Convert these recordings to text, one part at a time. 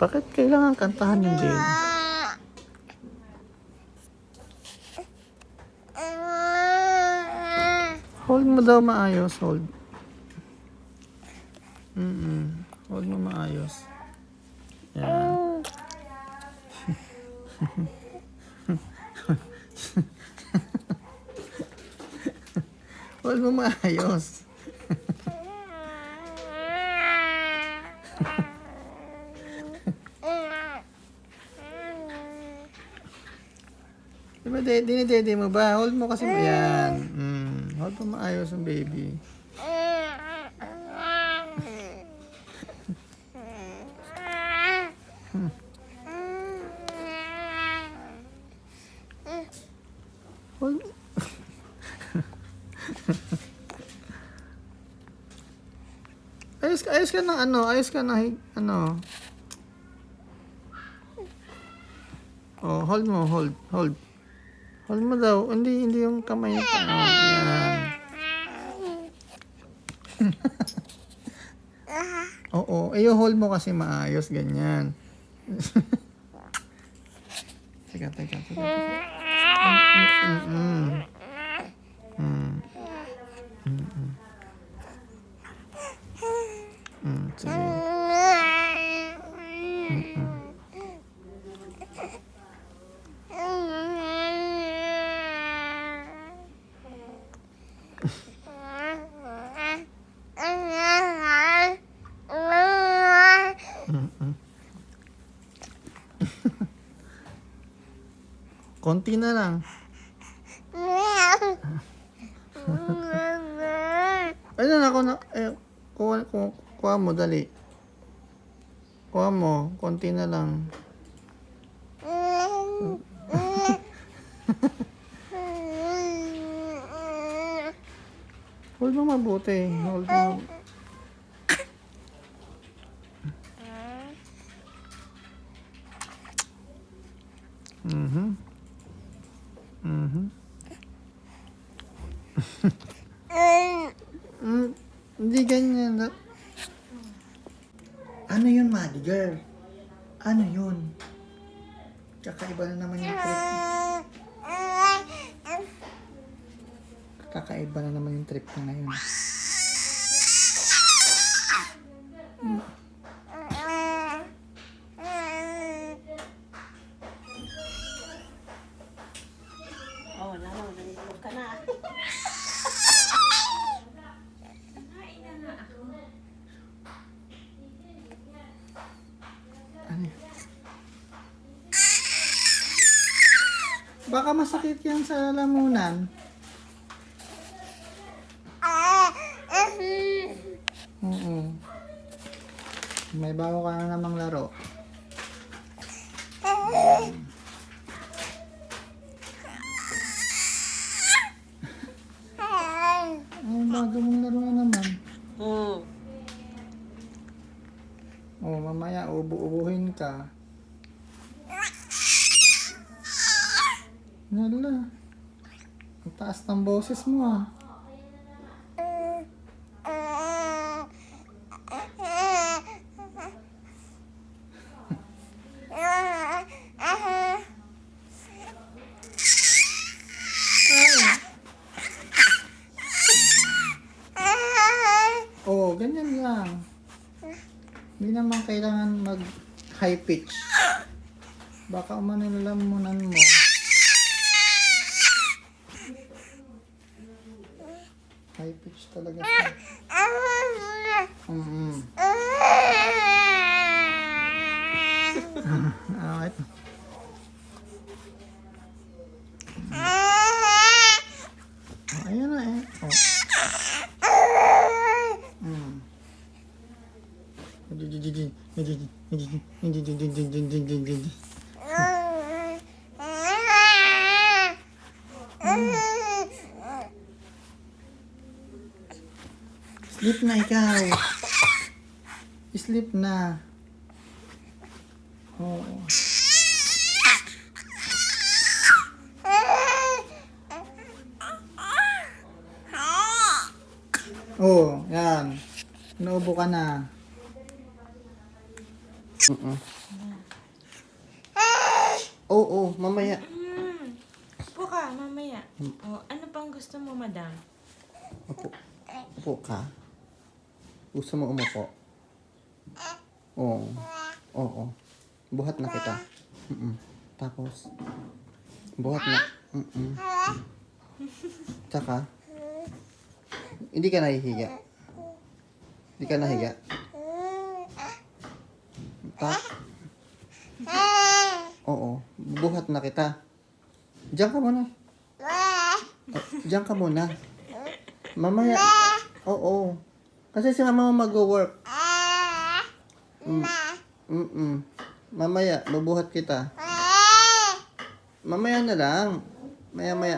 Bakit kailangan kantahan yung baby? Hold mo daw maayos, hold. Hold mo maayos. Yan. Hold mo maayos. Diba, dinidede mo ba? Hold mo kasi. Yan. Hold mo maayos ang baby. Hold. Ayos ka na ayos ka na ano. Oh, hold mo, hold. Hold mo daw, hindi yung kamay pa. Oh, yan. Oo, hold mo kasi maayos, ganyan. Teka. Sige. Konti na lang. Ayun ako na kuha mo dali. Kuha mo, konti na lang. Hold mo mabuti. Hold mo. Hindi ganyan. Ano yun, Maddie girl? Ano yun? Kakaiba na naman yung trip. Kakaiba na naman yung trip na ngayon. Oh, nalilog ka na. Baka masakit yan sa lamunan. Oo. May bago ka na namang laro. Ang bago mong laro na naman. Oh, mamaya ubuhin ka. Nala. Ang taas ng boses mo ah. Oh, ganyan lang. Hindi naman kailangan mag high pitch. Baka umanilalamunan mo. High pitch talaga siya. Ito. Ayan na eh. Oh. Sleep na ikaw. Sleep na. Oo. Oh, yan. Inuubo ka na. Oo, mamaya. Upo ka, mamaya. O, ano pang gusto mo, madam? Upo. Upo ka. Gusto mo umupo? Oo. Oo. Buhat na kita. Tapos, buhat na. Tsaka, hindi ka nahihiga. Hindi ka nahiga. Oo. Buhat na kita. Diyan ka muna. Diyan ka muna. Mamaya. Oo. Kasi si mama mo mag-work. Mamaya, babuhat kita. Mamaya na lang. Maya-maya.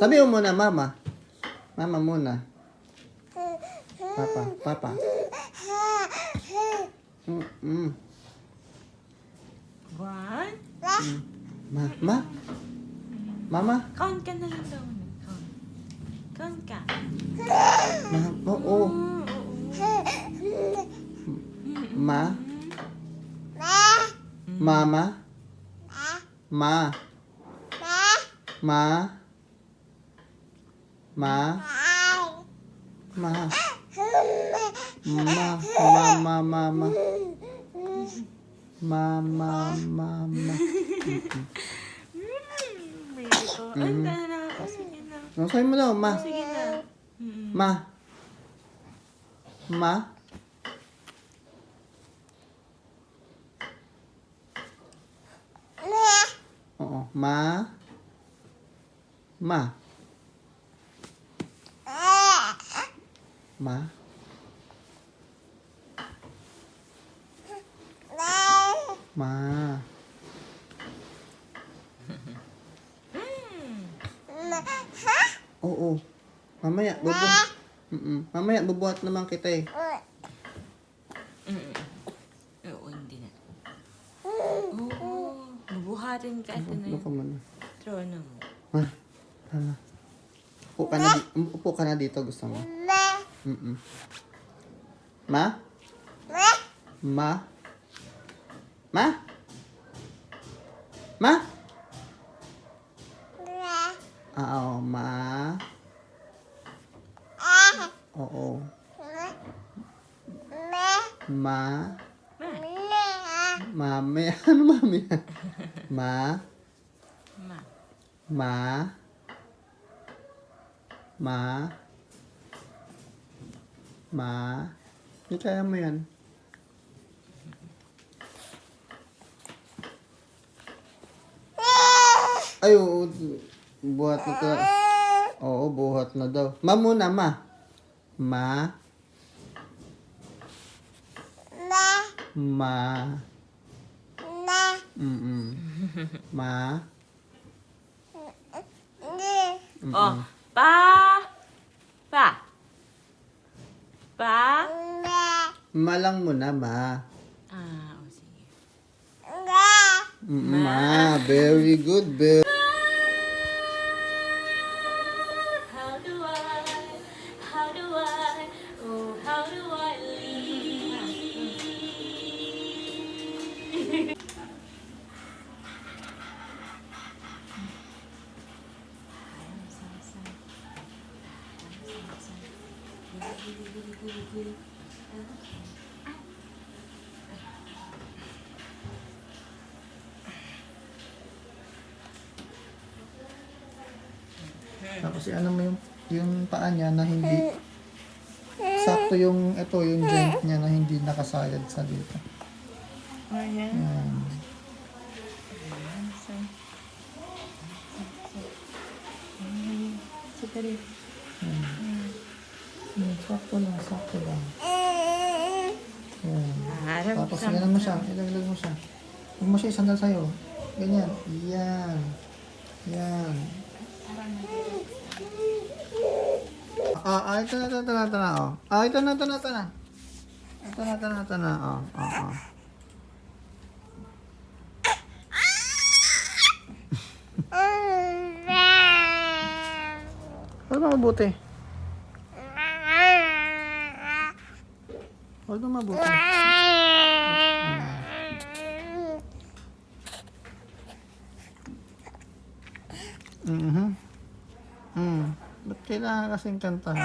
Sabi mo muna, mama. Mama muna. Papa. One. Mama. Count ka na lang daw. Count. Count ka. Oo. Mama. Mama. Baby ko. Ay, na. Sige na. Nasay mo daw, ma. Sige na. Ma. Oo, ma. Ma. Oo. Mamaya, mamaya, bubuhat naman kita eh. Oo, hindi na. Oo. Bubuhatin ka. Ito na Ano ka yung muna? trono mo. Upo ka na dito, gusto mo? Ma? Ma? Ma? Ma? Oo, ma. Oo. Ma. Mami. Ano mami? Ma. Hindi kaya mo yan. Ay, oo. Buhat na to. Oo, buhat na daw. Ma muna, ma. Ma. Ma. Oh, pa. Ma lang muna, ma. O sige. Ma. Very good, very. How do I leave? Tapos ano mo yung paa niya na hindi sakto yung joint niya na hindi nakasayad sa dito. Ayan. Yan. Sakto lang. Yan. Tapos ganyan mo siya, ilaglag mo siya. Huwag mo siya isandal sa'yo. Ganyan. Yan. Ito na. Ito na. Ano ba mabuti? Huwag na mabuti. Mhm. Ba't kailangan kasing kantahan?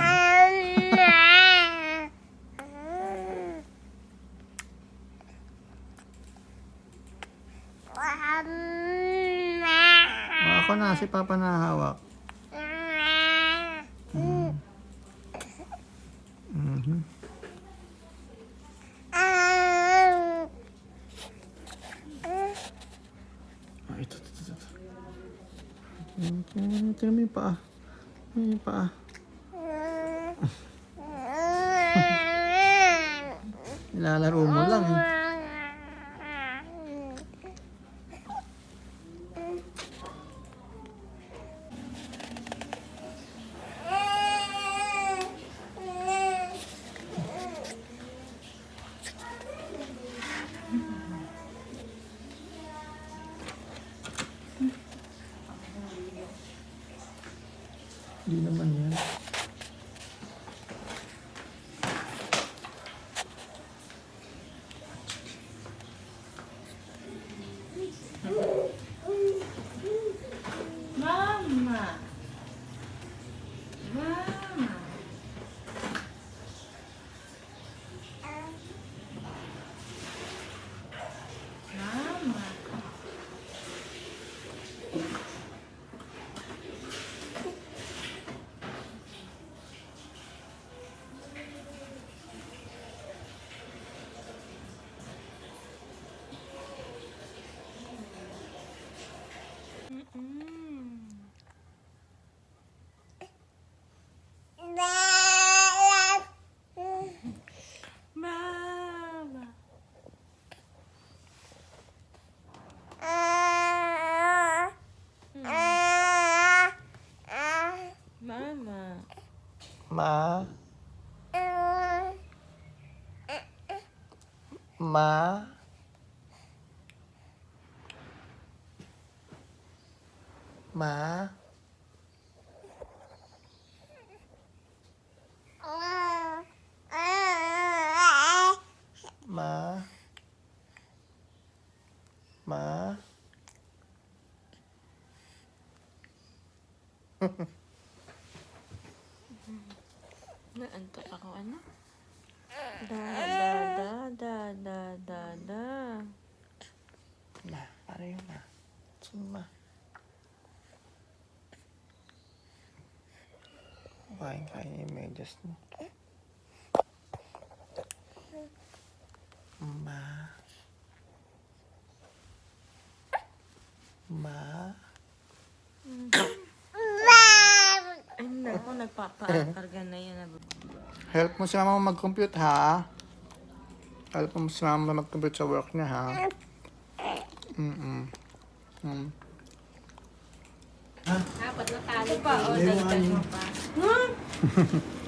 Ako na, si Papa na hawak. Mhm. Ito. Tingnan mo yung paa. Yung paa. Nilalaro mo lang eh. Hindi naman yan. Mama. Mama. Mama. Mama. Mama. Ma? Ma? Ma? Ma? Ma? Naantok ako, ano? Da. Ma, para yun ma. Sino ma? Kain yung medyas mo. Ma? Ma? Ay, naku, nagpapakarga na yan. Help mo si mama mag-compute ha. Help mo si mama mag-compute sa work niya ha. Dapat natalo Pa, o, dagdag mo pa.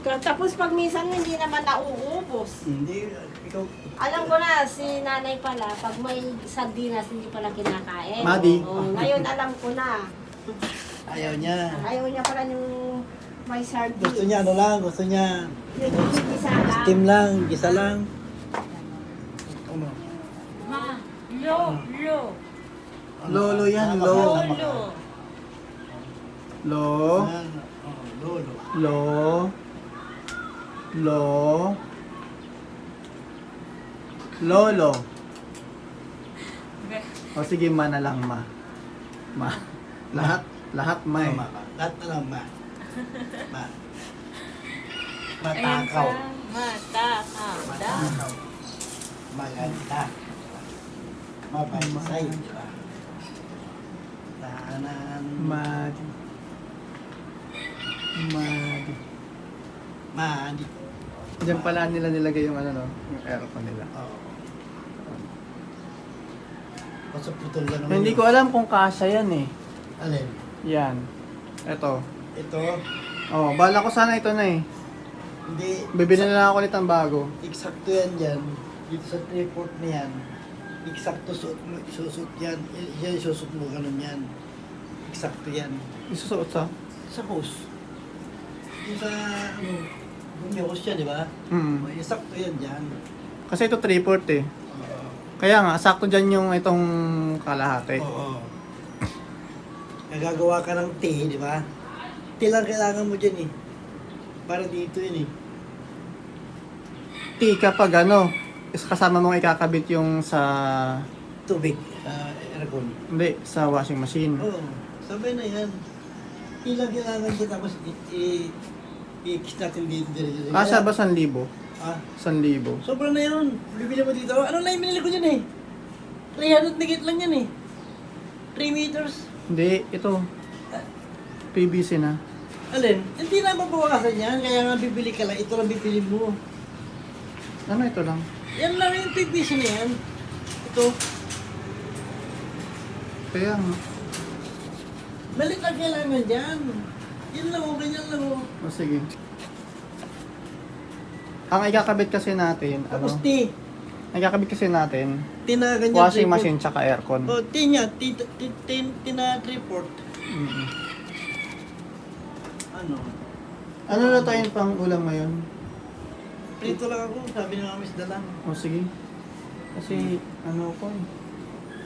Tapos pag minsan hindi naman nauubos. Hindi, ikaw. Alam ko na, si nanay pala, pag may sardinas, hindi pala kinakain. Madi. Oo, ngayon alam ko na. Ayaw niya. Ayaw niya pala yung may sardines. Gusto niya, ano lang, gusto niya. Yung isa lang. Steam lang, gisa lang. Ano? Ma, Lolo yan, lo. Lo. Lolo. Lo. Lo. Lolo. O sige, ma na lang, ma. Ma. Lahat ma eh. Ma. Lahat na lang, ma. Ma. Matakaw. Matakaw. Matakaw. Maganda. Mabansay. Diba? Tahanan. Madi. Madi. Madi. Diyan pala nila nilagay yung ano no, yung aircon nila. Oo. Basta putol ka naman. Hindi yun. ko alam kung kasya yan eh. Alin? Yan. Ito. Ito, Oh, bala ko sana ito na eh. hindi. Bibili na lang ako nitang bago. Eksakto yan dyan. Dito sa report na yan. Eksakto susot yan. Yan susot mo, ganun yan. Eksakto yan. Isusuot sa? Sa hose. Yung sa, ano, bumiyos siya, di ba? Mm. Eksakto yan dyan. Kasi ito 3/4 eh. Kaya nga, sakto dyan yung itong kalahati. Oo. Nagagawa ka ng T, di ba? T lang kailangan mo dyan eh. Para dito yun eh. T kapag ano, is kasama mong ikakabit yung sa, Tubig sa aircon. hindi, sa washing machine. Oo. Sabay na yan. T lang kailangan dyan tapos i-kiss natin dito. Kasya ba 1,000? Ah, 1,000. sobra na yun. Bibili mo dito. Ano na yung binili ko dyan eh? 300 nigit lang yan eh. 3 meters. Hindi, ito. PVC na. Alin? Hindi na mabawasan yan. Kaya nga bibili ka lang. Ito lang bibili mo. Ano ito lang? Yan lang yung PVC na yan. Ito. Kaya nga. Balik lang kailangan dyan. Yan lang o, ganyan lang o. O sige. Ang ikakabit kasi natin, Tapos ano? T. Ang ikakabit kasi natin, Tina ganyan. washing 3/4. machine tsaka aircon. O, T niya. Tina 3/4. Mm. Ano? Ano na tayong pang ulam ngayon? Prito lang ako. Sabi ni Mami Isda lang. O sige. Kasi ano ko eh.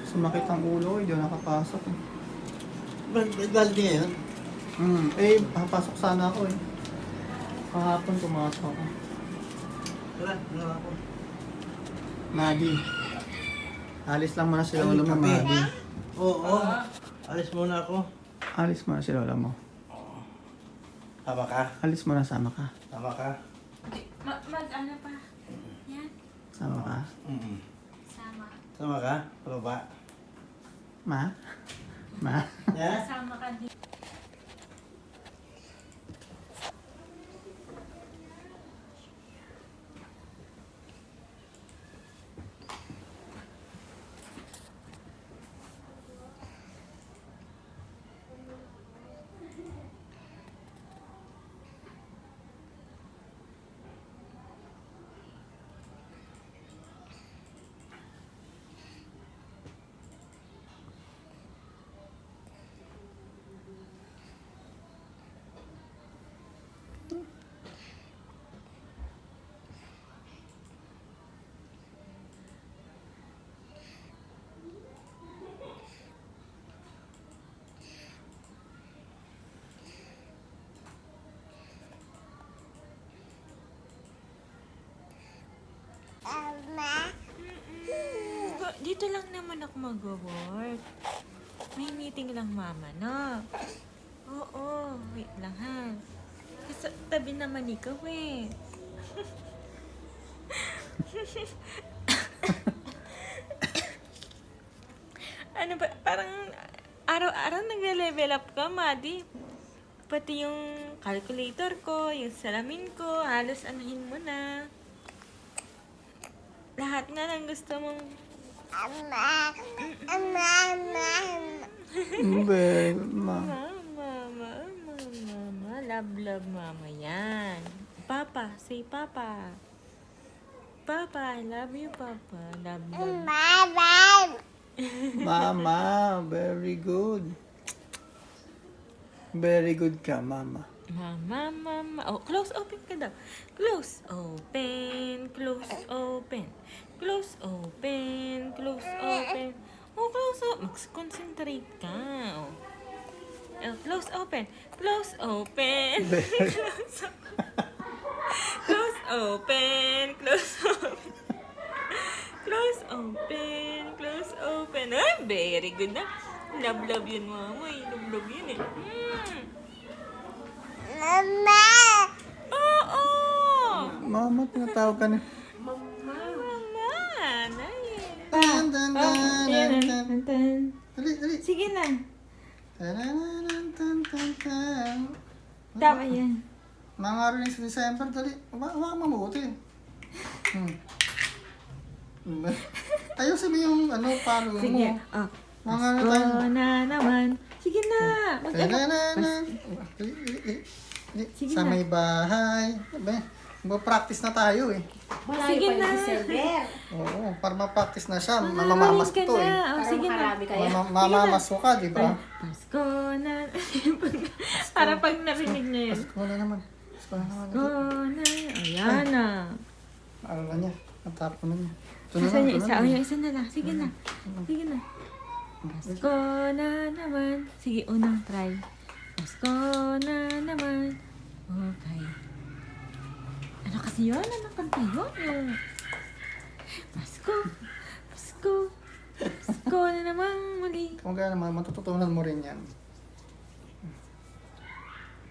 Sumakit ang ulo ko, hindi ako nakapasok eh. Balik ngayon? Eh, papasok sana ako eh. Kahapon pumasok ako. Wala. Wala ako. Madi. Alis lang muna si Lolo mo, Kape. Madi. Oo. Alis muna ako. Alis muna si Lolo mo. Tama ka? Alis muna, sama ka. Tama ka? Ano pa? Yan. Sama ka. Sama. Tama ka? Pababa? Ma? Ma? Yeah? Sama ka din. Dito lang naman ako mag-work. May meeting lang mama, no? Oo, wait lang ha. Kasi tabi naman ikaw eh. Ano ba, parang araw-araw nag-level up ka, Madi. Pati yung calculator ko, yung salamin ko, halos anuhin mo na. Lahat na ng gusto mong... Be, ma. Mama. Love mama yan. Papa, say papa. Papa, I love you, Papa. Love. Mama, very good. Very good ka, mama. Mama. Oh, close open ka daw. Close open. Close open. Oh, close open. Mag-concentrate ka. Oh. Oh, close open. Close open. Close open. Close open. Ay, very good na. Love yun, mama. Love yun eh. Oo! Mama, tinatawag ka na. Mama! Nay! Tan, tan, tan, tan, tan. Dali, dali. Sige na. Tan, tan, tan, tan. Tama yan. Mga rin sa December, dali. Huwag ka mabuti. Ayusin mo yung ano, palo mo. Sige. Oh. Mga Pasko na naman. Sige na. Sige sa na. may bahay. Mag-practice na tayo eh. Malayo Sige pa na. yung December. Oo, para ma-practice na siya. Mamamas Mamamamas ka ko to na. eh. Oh, Para sige na. makarami kayo. Mamamas ko ka, di ba? Pasko na. Para pag narinig niya yun. Pasko na naman. Pasko na naman. Pasko na. Ayan na. Ano na niya? Natap ko na niya. Ito na Nasaan lang, yung ito isa? na Oh, lang. yung isa na lang. Sige na. Sige na. Pasko na naman. Sige, unang try. Pasko na naman. Okay. Ano kasi yun? Anong kanta yun? Yung... Pasko. Pasko. Pasko na naman muli. Kung gano'n naman, matututunan mo rin yan.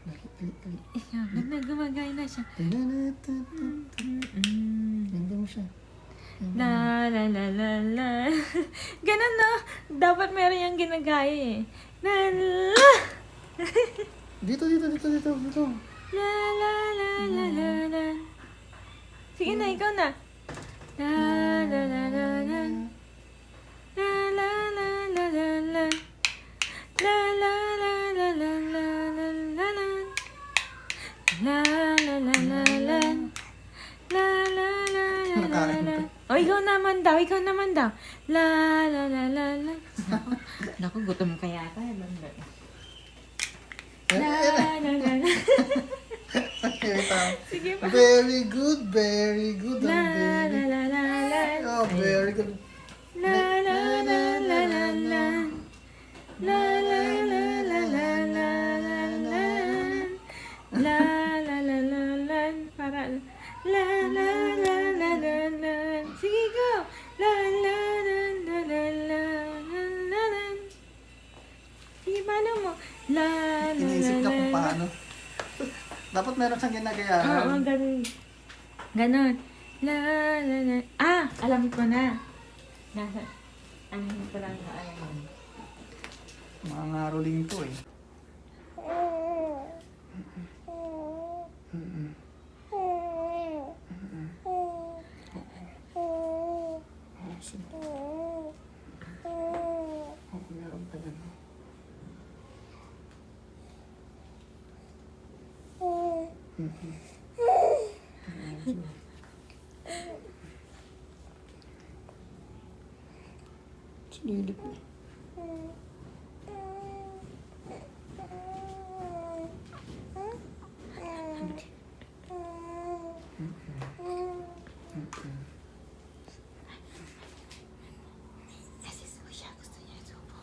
Dali, dali, dali. Ikaw, ganda, gumagay na siya. Hindi mo siya. La la la la la. Ganun no? Dapat meron yung ginagaya eh. La la. Dito, dito, dito, dito, dito. La la la la la la. Sige na, ikaw na. La la la la la. La la la la la la. La la la la la la la la la. La la la la la. La la la la la la. O, ikaw naman daw, ikaw naman daw. La la la la la. Naku, gutom ka yata. La la la la. Okay, tama. Sige pa. Very good, La ang la baby. la la la. Oh, very good. La la la la la la. La la la la la la la la. La la la la la. Para la la la la la la. Sige go. La la la la la la la la. Sige, paano mo? La la la Iniisip ka kung la. paano. Dapat meron siyang Oo, ginagayahan. ganun. Ganon. La la la. Ah, alam ko na. Nasa, ano ko lang na alam mo. Mga ngaruling to eh. Oh, sige. Oh, meron pa yan. Sinilip niya. Kasi subo siya. Gusto niya subo.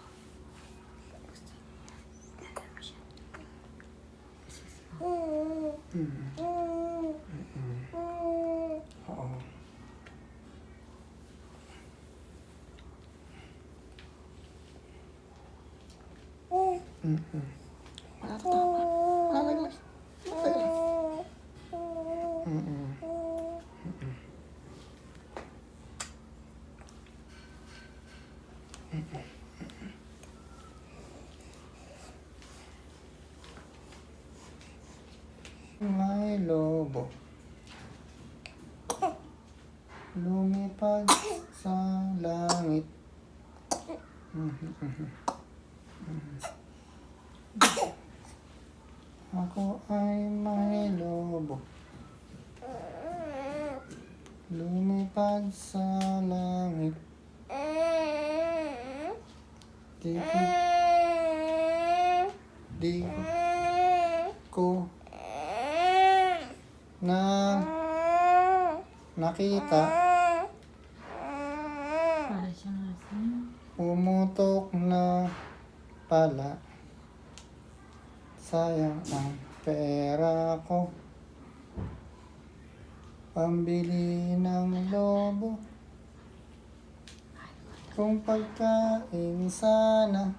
Gusto niya. Alam siya. Kasi subo. Oo. Wala to. Malalaglag. May lobo lumipad sa langit. Ako ay may lobo lumipad sa langit. Di ko na nakita Para siyang asin. pumutok na pala. Sayang ang pera ko pambili ng lobo. Kung pagkain sana